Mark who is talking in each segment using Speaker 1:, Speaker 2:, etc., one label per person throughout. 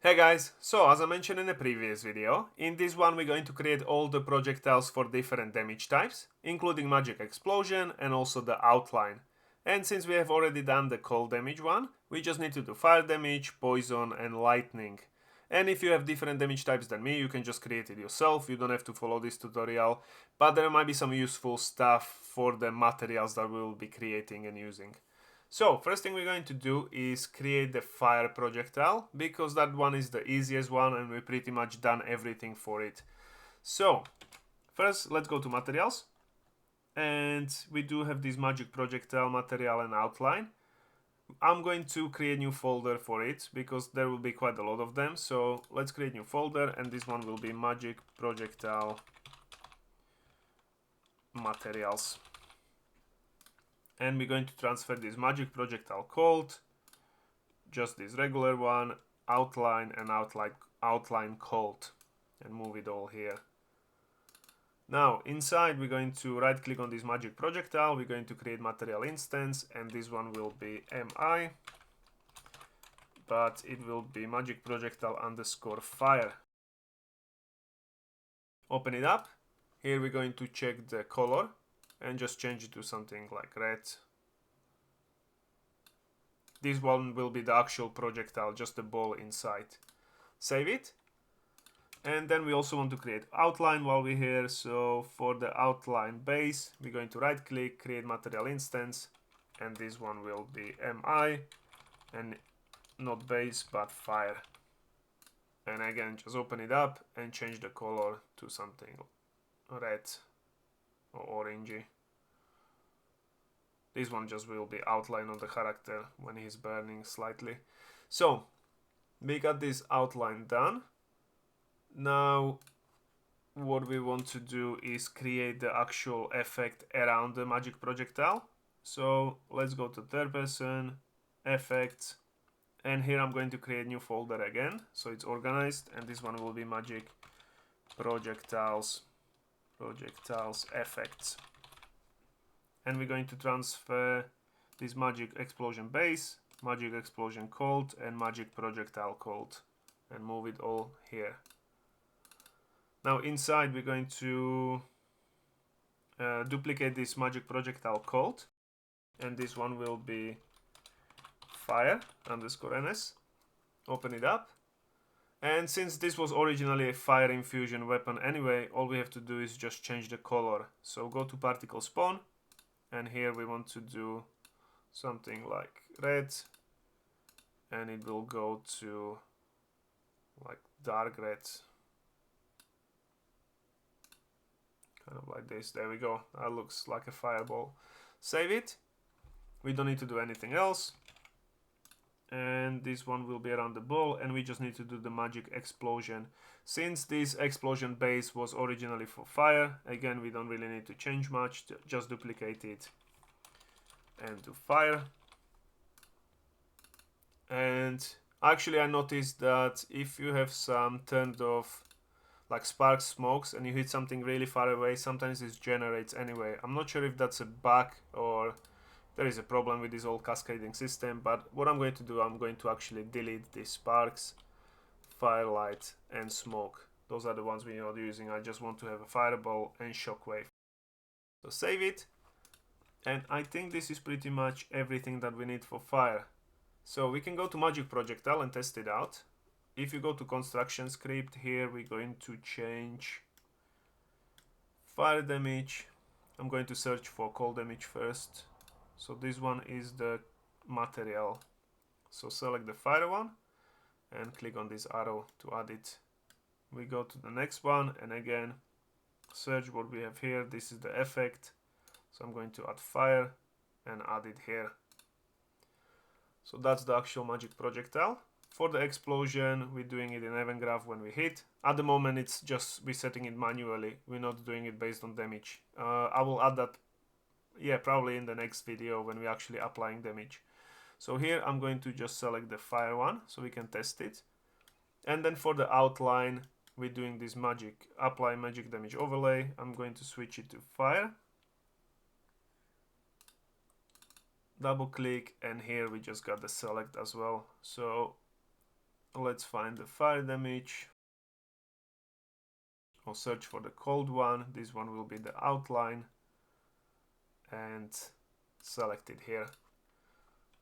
Speaker 1: Hey guys, so as I mentioned in the previous video, in this one we're going to create all the projectiles for different damage types, including magic explosion and also the outline. And since we have already done the cold damage one, we just need to do fire damage, poison and lightning. And if you have different damage types than me, you can just create it yourself, you don't have to follow this tutorial, but there might be some useful stuff for the materials that we'll be creating and using. So first thing we're going to do is create the fire projectile, because that one is the easiest one and we pretty much done everything for it. So first let's go to materials, and we do have this magic projectile material and outline. I'm going to create a new folder for it because there will be quite a lot of them. So let's create a new folder, and this one will be magic projectile materials. And we're going to transfer this magic projectile cold, just this regular one, outline and outline cold, and move it all here. Now inside we're going to right click on this magic projectile, we're going to create material instance, and this one will be mi, but it will be magic projectile underscore fire. Open it up. Here we're going to check the color and just change it to something like red. This one will be the actual projectile, just a ball inside. Save it. And then we also want to create outline while we're here. So for the outline base, we're going to right click, create material instance, and this one will be mi, and not base but fire. And again, just open it up and change the color to something red or orangey. This one just will be outline on the character when he's burning slightly. So we got this outline done. Now what we want to do is create the actual effect around the magic projectile. So let's go to third person, effects, and here I'm going to create a new folder again, so it's organized, and this one will be magic projectiles effects. And we're going to transfer this magic explosion base, magic explosion cold, and magic projectile cold, and move it all here. Now inside we're going to duplicate this magic projectile cold, and this one will be fire underscore ns. Open it up, and since this was originally a fire infusion weapon anyway, all we have to do is just change the color. So go to particle spawn, and here we want to do something like red, and it will go to like dark red, kind of like this. There we go, that looks like a fireball. Save it. We don't need to do anything else, and this one will be around the ball, and we just need to do the magic explosion. Since this explosion base was originally for fire, again we don't really need to change much, just duplicate it and do fire. And actually I noticed that if you have some turned off like spark smokes and you hit something really far away, sometimes it generates anyway. I'm not sure if that's a bug or there is a problem with this whole cascading system, but what I'm going to do, I'm going to actually delete these sparks, firelight and smoke. Those are the ones we're not using. I just want to have a fireball and shockwave. So save it, and I think this is pretty much everything that we need for fire. So we can go to magic projectile and test it out. If you go to construction script, here we're going to change fire damage. I'm going to search for cold damage first. So this one is the material. So select the fire one and click on this arrow to add it. We go to the next one, and again search what we have here. This is the effect, so I'm going to add fire and add it here. So that's the actual magic projectile. For the explosion, we're doing it in event graph when we hit. At the moment it's just we're setting it manually, we're not doing it based on damage. I will add that, yeah, probably in the next video when we're actually applying damage. So here I'm going to just select the fire one so we can test it. And then for the outline, we're doing this magic, apply magic damage overlay. I'm going to switch it to fire. Double click, and here we just got the select as well. So let's find the fire damage, or search for the cold one. This one will be the outline, and select it here.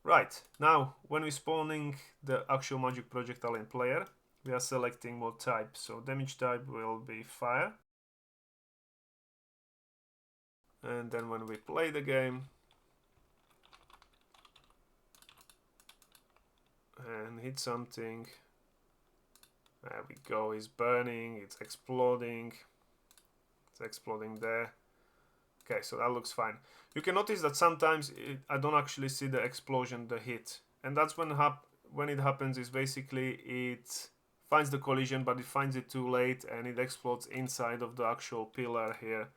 Speaker 1: Right, now when we're spawning the actual magic projectile in player, we are selecting what type. So damage type will be fire. And then when we play the game and hit something, there we go, it's burning, it's exploding there. Okay, so that looks fine. You can notice that sometimes I don't actually see the explosion, the hit, and that's when it happens is basically it finds the collision, but it finds it too late and it explodes inside of the actual pillar here.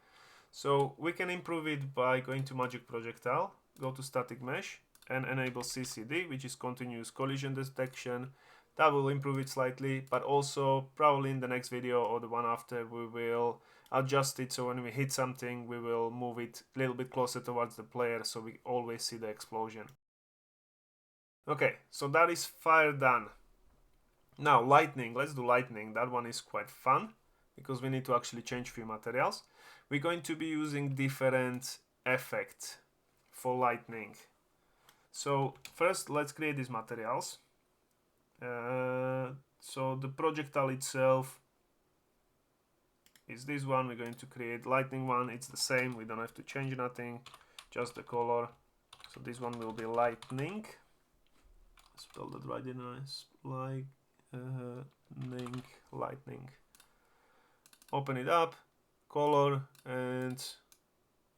Speaker 1: So we can improve it by going to magic projectile, go to static mesh and enable CCD, which is continuous collision detection. That will improve it slightly, but also probably in the next video or the one after we will adjust it, so when we hit something we will move it a little bit closer towards the player so we always see the explosion. Okay, so that is fire done. Now lightning, let's do lightning. That one is quite fun because we need to actually change few materials. We're going to be using different effects for lightning. So first let's create these materials. So the projectile itself is this one. We're going to create lightning one. It's the same, we don't have to change nothing, just the color. So this one will be lightning. Spell that right, didn't I? Lightning. Open it up, color, and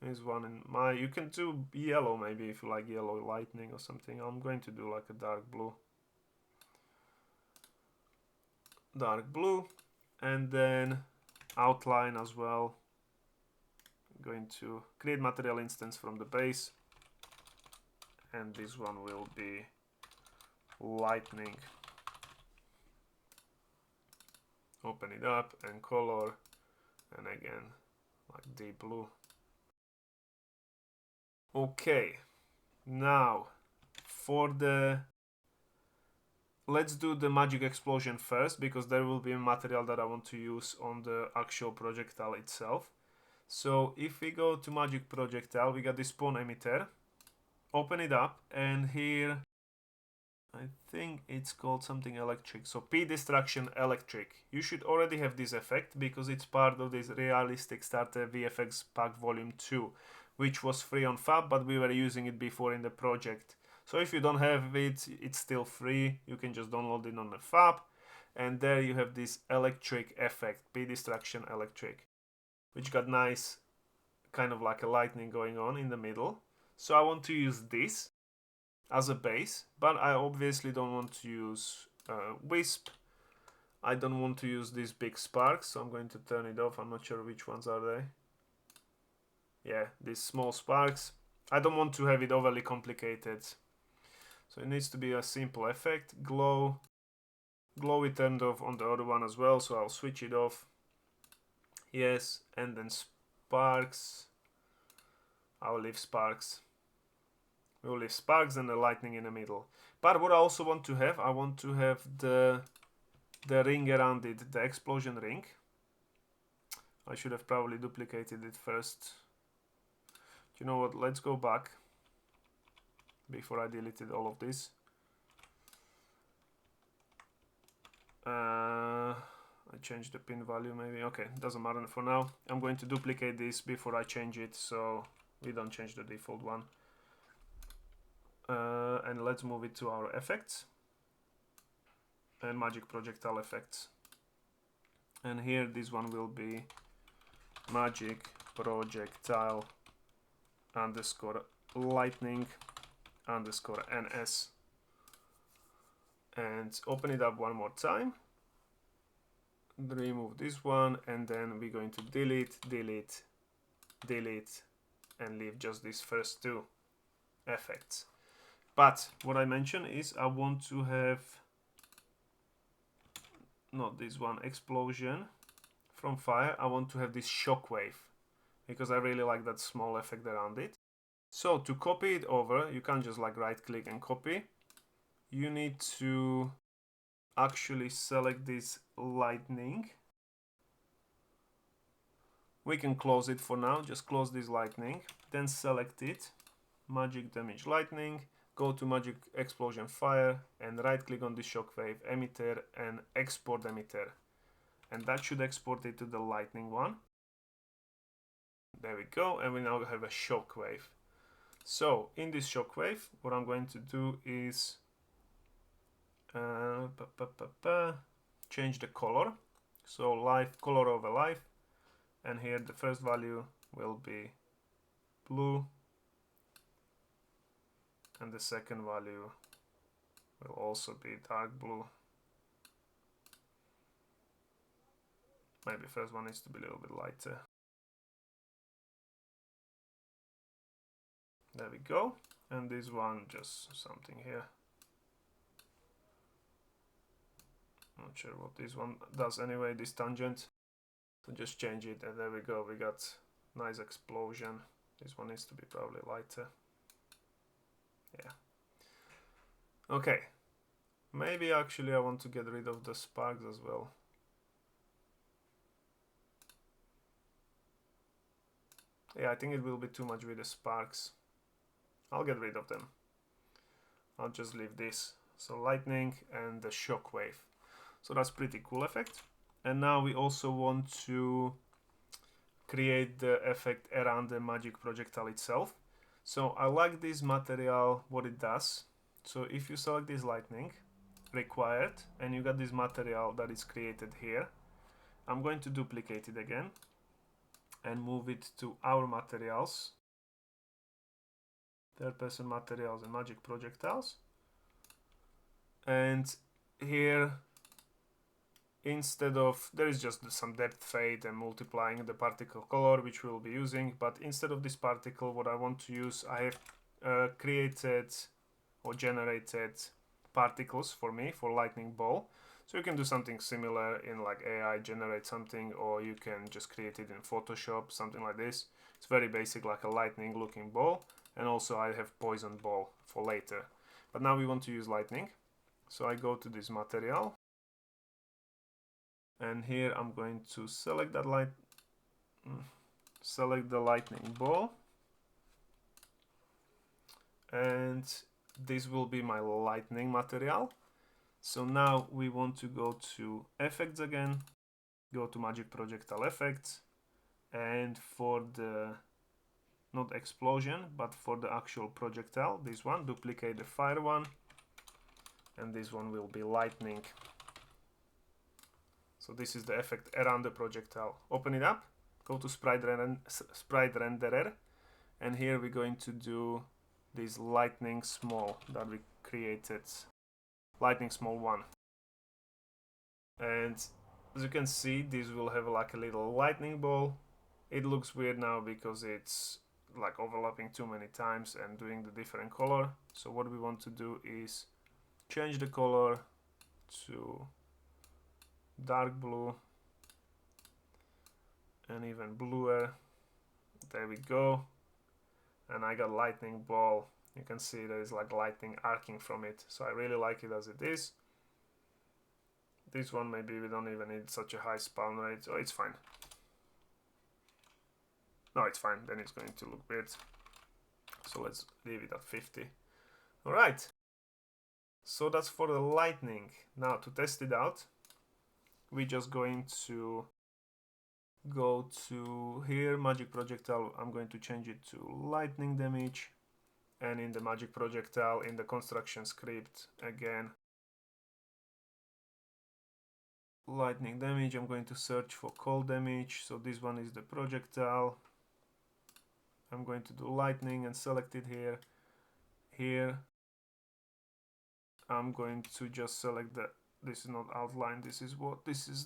Speaker 1: there's one in my, you can do yellow maybe if you like yellow lightning or something. I'm going to do like a dark blue, and then outline as well. I'm going to create material instance from the base, and this one will be lightning. Open it up and color, and again like deep blue. Okay, now for the, let's do the magic explosion first, because there will be a material that I want to use on the actual projectile itself. So if we go to magic projectile, we got this spawn emitter. Open it up, and here I think it's called something electric. So P distraction electric. You should already have this effect because it's part of this realistic starter VFX pack volume 2, which was free on Fab, but we were using it before in the project. So if you don't have it, it's still free. You can just download it on the Fab, and there you have this electric effect, P distraction electric, which got nice kind of like a lightning going on in the middle. So I want to use this as a base, but I obviously don't want to use Wisp. I don't want to use these big sparks, so I'm going to turn it off. I'm not sure which ones are they. Yeah, these small sparks. I don't want to have it overly complicated, so it needs to be a simple effect. Glow we turned off on the other one as well, so I'll switch it off. Yes, and then sparks, I'll leave sparks. We'll leave sparks and the lightning in the middle. But what I also want to have, I want to have the ring around it, the explosion ring. I should have probably duplicated it first. You know what, let's go back before I deleted all of this. I changed the pin value maybe. Okay, doesn't matter for now. I'm going to duplicate this before I change it, so we don't change the default one. And let's move it to our effects and magic projectile effects, and here this one will be magic projectile underscore lightning underscore ns, and open it up one more time, remove this one, and then we're going to delete and leave just these first two effects. But what I mentioned is I want to have not this one, explosion from fire. I want to have this shockwave because I really like that small effect around it. So to copy it over, you can't just like right click and copy. You need to actually select this lightning. We can close it for now, just close this lightning, then select it, magic damage lightning, go to magic explosion fire and right click on the shockwave emitter and export emitter. And that should export it to the lightning one. There we go, and we now have a shockwave. So in this shockwave, what I'm going to do is change the color. So life, color over life, and here the first value will be blue, and the second value will also be dark blue. Maybe first one needs to be a little bit lighter. There we go, and this one just something here. Not sure what this one does anyway, this tangent. So just change it, and there we go, we got nice explosion. This one needs to be probably lighter. Yeah. Okay. Maybe actually I want to get rid of the sparks as well. Yeah, I think it will be too much with the sparks. I'll get rid of them. I'll just leave this. So lightning and the shockwave. So that's pretty cool effect. And now we also want to create the effect around the magic projectile itself. So I like this material, what it does. So if you select this lightning, required, and you got this material that is created here, I'm going to duplicate it again and move it to our materials, third person materials and magic projectiles. And here, instead of, there is just some depth fade and multiplying the particle color, which we'll be using, but instead of this particle, what I want to use, I have created or generated particles for me for lightning ball. So you can do something similar in like AI, generate something, or you can just create it in Photoshop, something like this. It's very basic, like a lightning looking ball. And also I have poison ball for later. But now we want to use lightning. So I go to this material. And here I'm going to select that select the lightning ball. And this will be my lightning material. So now we want to go to effects again, go to magic projectile effects, and for the, not explosion, but for the actual projectile, this one, duplicate the fire one, and this one will be lightning. So this is the effect around the projectile. Open it up, go to sprite renderer, and here we're going to do this lightning small that we created, lightning small one. And as you can see, this will have like a little lightning ball. It looks weird now because it's like overlapping too many times and doing the different color. So what we want to do is change the color to dark blue and even bluer. There we go. And I got lightning ball. You can see there is like lightning arcing from it. So I really like it as it is. This one, maybe we don't even need such a high spawn rate. So it's fine. No, it's fine. Then it's going to look weird. So let's leave it at 50. All right. So that's for the lightning. Now to test it out, we're just going to go to here, magic projectile. I'm going to change it to lightning damage. And in the magic projectile, in the construction script, again, lightning damage, I'm going to search for cold damage. So this one is the projectile. I'm going to do lightning and select it here. Here, I'm going to just select the, this is not outline, this is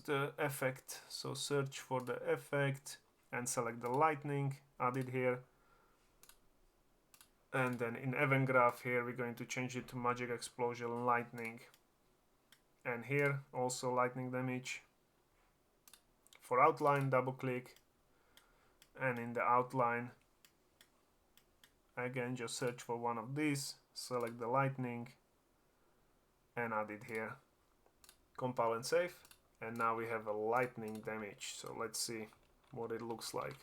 Speaker 1: the effect. So search for the effect and select the lightning, add it here. And then in event graph here, we're going to change it to magic explosion lightning. And here also lightning damage. For outline, double click. And in the outline, again, just search for one of these, select the lightning and add it here. Compile and save. And now we have a lightning damage. So let's see what it looks like.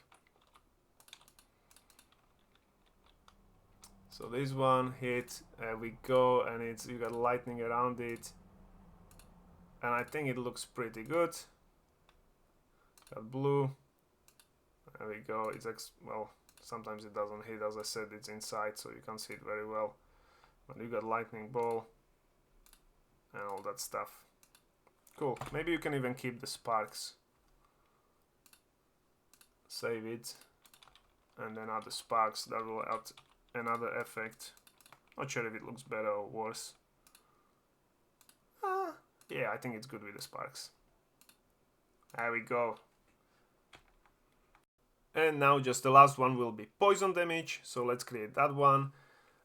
Speaker 1: So this one hit, we go, and you got lightning around it, and I think it looks pretty good. Got blue. There we go. It's well, sometimes it doesn't hit. As I said, it's inside, so you can't see it very well. But you got lightning ball and all that stuff. Cool. Maybe you can even keep the sparks. Save it, and then add the sparks. That will add another effect. Not sure if it looks better or worse. Yeah, I think it's good with the sparks. There we go. And now just the last one will be poison damage. So let's create that one.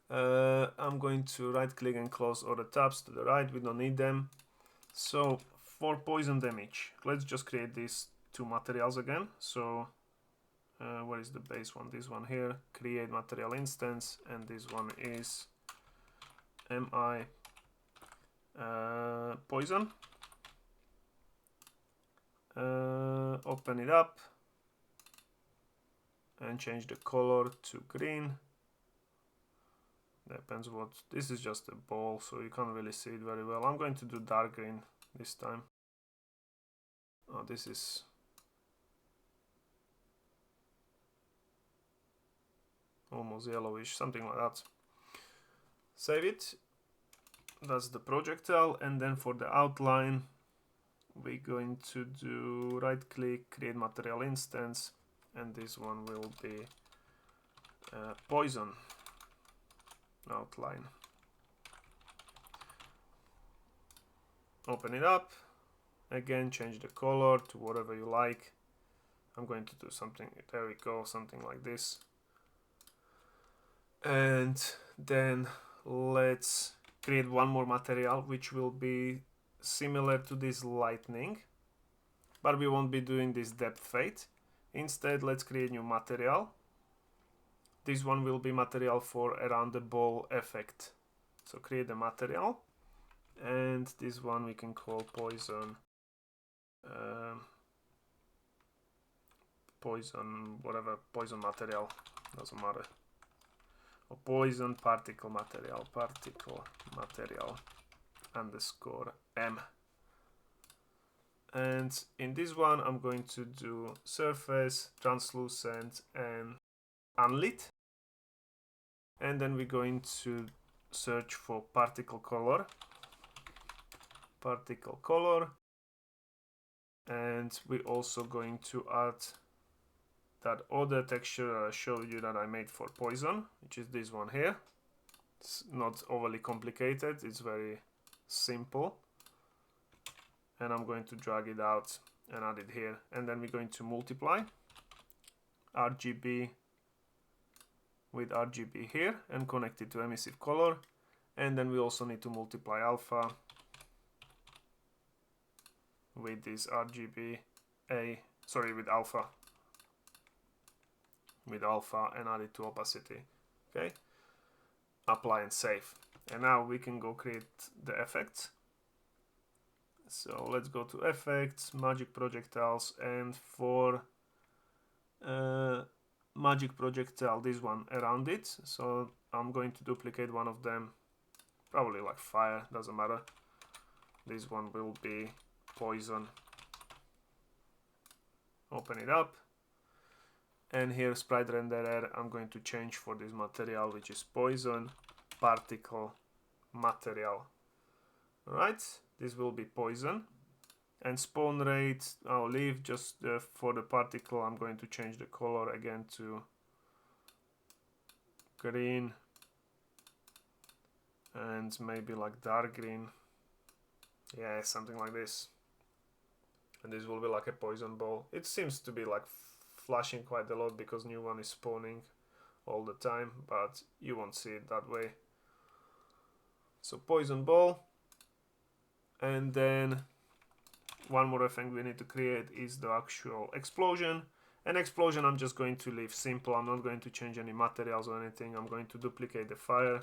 Speaker 1: I'm going to right click and close all the tabs to the right. We don't need them. So for poison damage, let's just create these two materials again. So where is the base one? This one here. Create material instance, and this one is mi poison. Open it up and change the color to green. Depends what. This is just a ball, so you can't really see it very well. I'm going to do dark green this time. Oh, this is almost yellowish, something like that. Save it. That's the projectile, and then for the outline we're going to do right click, create material instance, and this one will be poison outline. Open it up again, change the color to whatever you like. I'm going to do something, there we go, something like this. And then let's create one more material which will be similar to this lightning, but we won't be doing this depth fade. Instead, let's create new material. This one will be material for around the ball effect. So create the material, and this one we can call poison. Poison, whatever, poison material, doesn't matter. Or poison particle material underscore m. And in this one I'm going to do surface, translucent, and unlit. And then we're going to search for particle color, and we're also going to add that other texture I showed you that I made for poison, which is this one here. It's not overly complicated, it's very simple. And I'm going to drag it out and add it here. And then we're going to multiply RGB with RGB here and connect it to emissive color. And then we also need to multiply alpha with this RGB with alpha and add it to opacity. Okay, apply and save. And now we can go create the effects. So let's go to effects, magic projectiles, and for magic projectile, this one around it. So I'm going to duplicate one of them, probably like fire, doesn't matter. This one will be poison. Open it up, and here sprite renderer, I'm going to change for this material, which is poison particle material. Alright, this will be poison. And spawn rate I'll leave, just for the particle I'm going to change the color again to green and maybe like dark green. Yeah, something like this. And this will be like a poison ball. It seems to be like flashing quite a lot because new one is spawning all the time, but you won't see it that way. So poison ball. And then one more effect we need to create is the actual explosion. An explosion I'm just going to leave simple. I'm not going to change any materials or anything. I'm going to duplicate the fire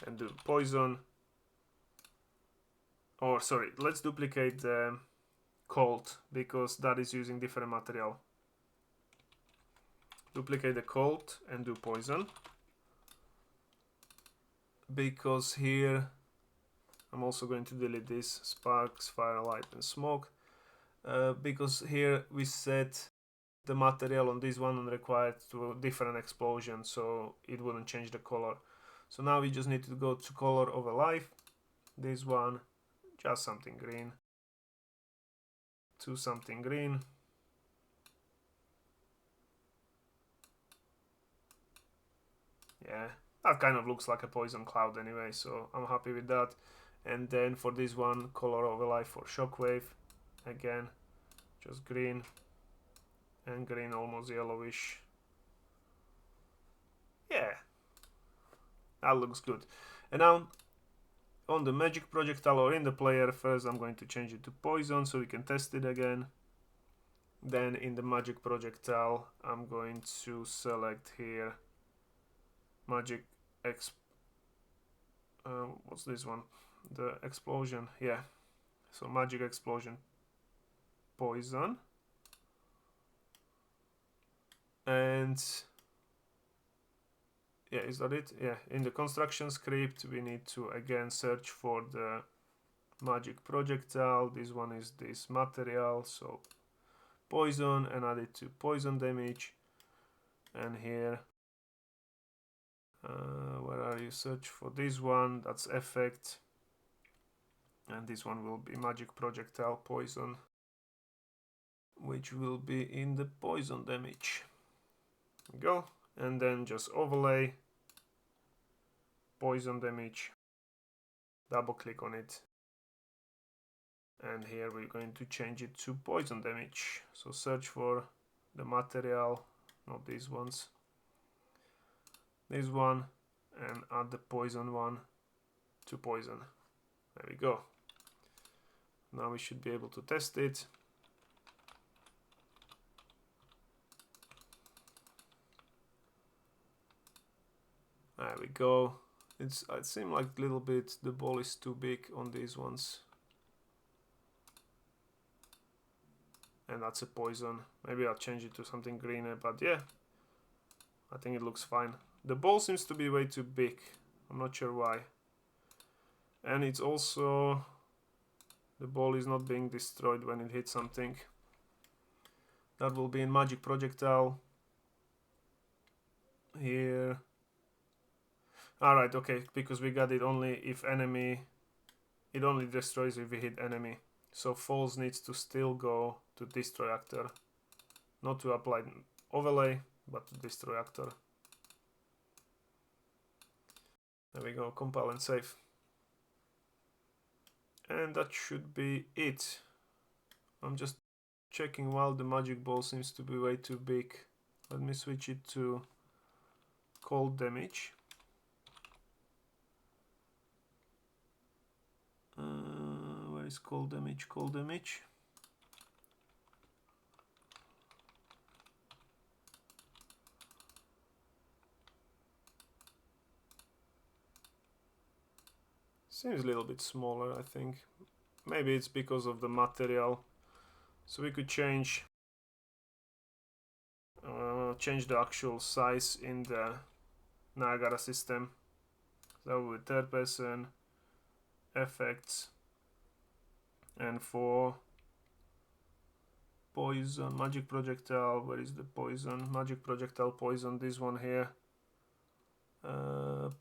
Speaker 1: and do poison or sorry, let's duplicate the cold because that is using different material. Duplicate the cold and do poison, because here I'm also going to delete this sparks, fire, light and smoke, because here we set the material on this one required to a different explosion, so it wouldn't change the color. So now we just need to go to color over life, this one, just something green, to something green, yeah, that kind of looks like a poison cloud anyway, so I'm happy with that. And then for this one, color over life for shockwave, again just green, and green almost yellowish, yeah, that looks good. And now on the magic projectile or in the player, first I'm going to change it to poison so we can test it again. Then in the magic projectile I'm going to select here magic what's this one, the explosion, yeah, so magic explosion poison, and yeah, is that it? Yeah, in the construction script we need to again search for the magic projectile. This one is this material, so poison, and add it to poison damage. And here where are you, search for this one, that's effect, and this one will be magic projectile poison, which will be in the poison damage. Go, and then just overlay poison damage, double click on it, and here we're going to change it to poison damage. So search for the material, not these ones, this one, and add the poison one to poison. There we go. Now we should be able to test it. There we go. It seems like a little bit the ball is too big on these ones. And that's a poison. Maybe I'll change it to something greener, but yeah, I think it looks fine. The ball seems to be way too big. I'm not sure why. And it's also, the ball is not being destroyed when it hits something. That will be in magic projectile. Here. Alright, okay, because we got it only if enemy, it only destroys if we hit enemy. So false needs to still go to destroy actor, not to apply overlay, but to destroy actor. There we go, compile and save. And that should be it. I'm just checking while the magic ball seems to be way too big. Let me switch it to cold damage. Where is cold damage? Cold damage. Seems a little bit smaller, I think. Maybe it's because of the material. So we could change the actual size in the Niagara system. So with third person, effects, and for poison, magic projectile, where is the poison? Magic projectile poison, this one here.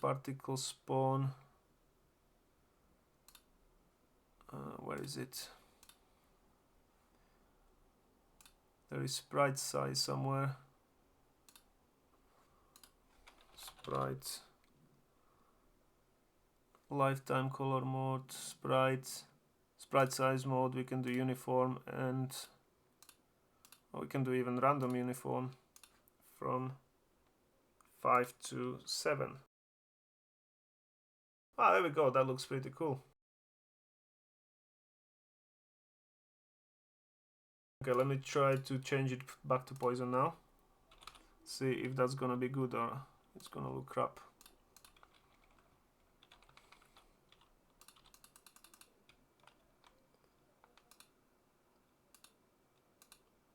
Speaker 1: Particle spawn. Where is it? There is sprite size somewhere. Sprite. Lifetime color mode, sprite size mode, we can do uniform, and we can do even random uniform from 5 to 7. Ah, there we go, that looks pretty cool. Okay, let me try to change it back to poison now. See if that's gonna be good or it's gonna look crap.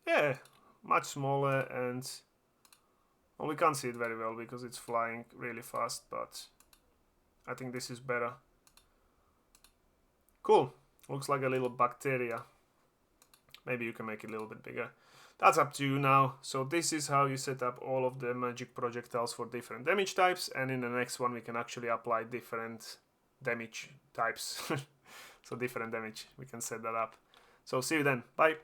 Speaker 1: yeah, much smaller, and well, we can't see it very well because it's flying really fast, but I think this is better. Cool. Looks like a little bacteria. Maybe you can make it a little bit bigger. That's up to you now. So this is how you set up all of the magic projectiles for different damage types, and in the next one we can actually apply different damage types. So different damage, we can set that up. So see you then. Bye.